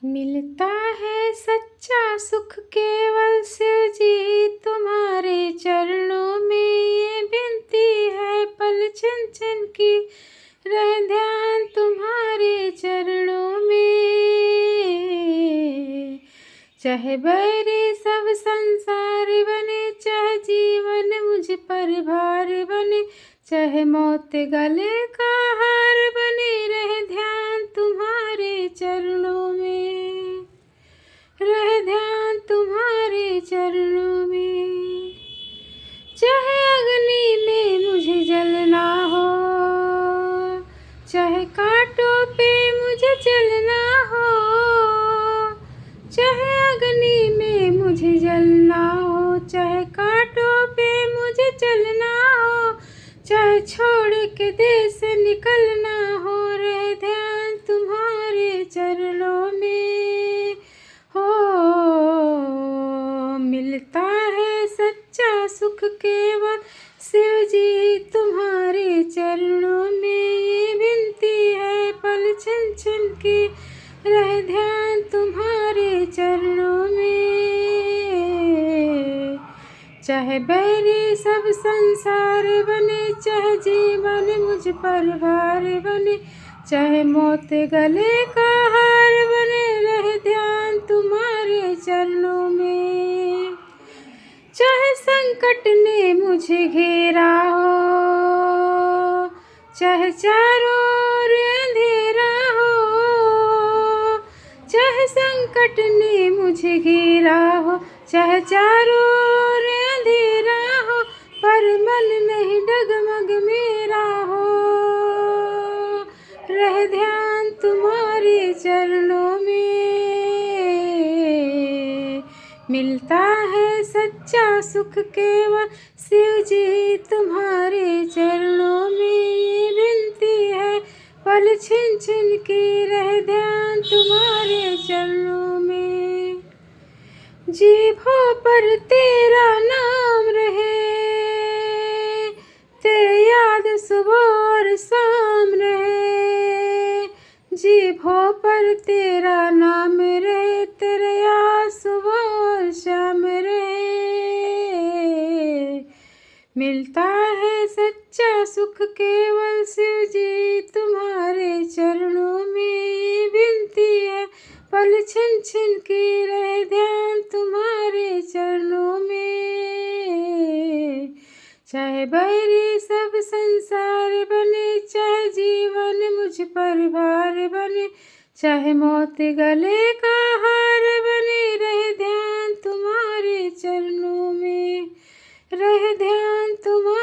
मिलता है सच्चा सुख केवल शिव जी तुम्हारे चरणों में। ये विनती है पल छिन छिन की, रह ध्यान तुम्हारे चरणों में। चाहे बैरी सब संसार बने, चाहे जीवन मुझ पर भार बने, चाहे मौत गले का हार बने, रह ध्यान तुम्हारे चरणों में, रह ध्यान तुम्हारे चरणों में। चाहे अग्नि में मुझे जलना हो, चाहे कांटों पे मुझे चलना हो, चाहे अग्नि में मुझे जलना हो, चाहे कांटों पे मुझे चलना हो, चाहे छोड़ के देश निकलना हो, रह ध्यान तुम्हारे चरणों में हो। मिलता है सच्चा सुख केवल शिव जी तुम्हारे चरणों में। ये विनती है पल छिन छिन की, रह ध्यान तुम्हारे चरणों में। चाहे बैरी सब संसार बने, चाहे जीवन मुझ पर भार बने, चाहे मौत गले का हार बने, रह ध्यान तुम्हारे चरणों में। चाहे संकट ने मुझे घेरा हो, चाहे चारों ओर अंधेरा हो, चाहे संकट ने मुझे घेरा हो, चाहे चारों ओर अंधेरा हो, पर मन नहीं डगमग मेरा हो, रह ध्यान तुम्हारे चरणों में। मिलता है सच्चा सुख केवल शिव जी तुम्हारे चरणों में। ये विनती है पल छिन छिन की, रह ध्यान तुम्हारे चरणों में। जीभों पर तेरा नाम रहे, तेरी याद सुबह और शाम रहे। जीभों पर तेरा नाम रहे, तेरी याद सुबह और शाम रहे। मिलता है सच्चा सुख केवल शिव जी तुम्हारे चरणों में। विनती है पल छिन छिन की, रह ध्यान तुम्हारे चरणों में। चाहे बैरी सब संसार बने, चाहे जीवन मुझ पर भार बने, चाहे मौत गले का हार बने, रह ध्यान तुम्हारे चरणों में, रह ध्यान तुम्हारे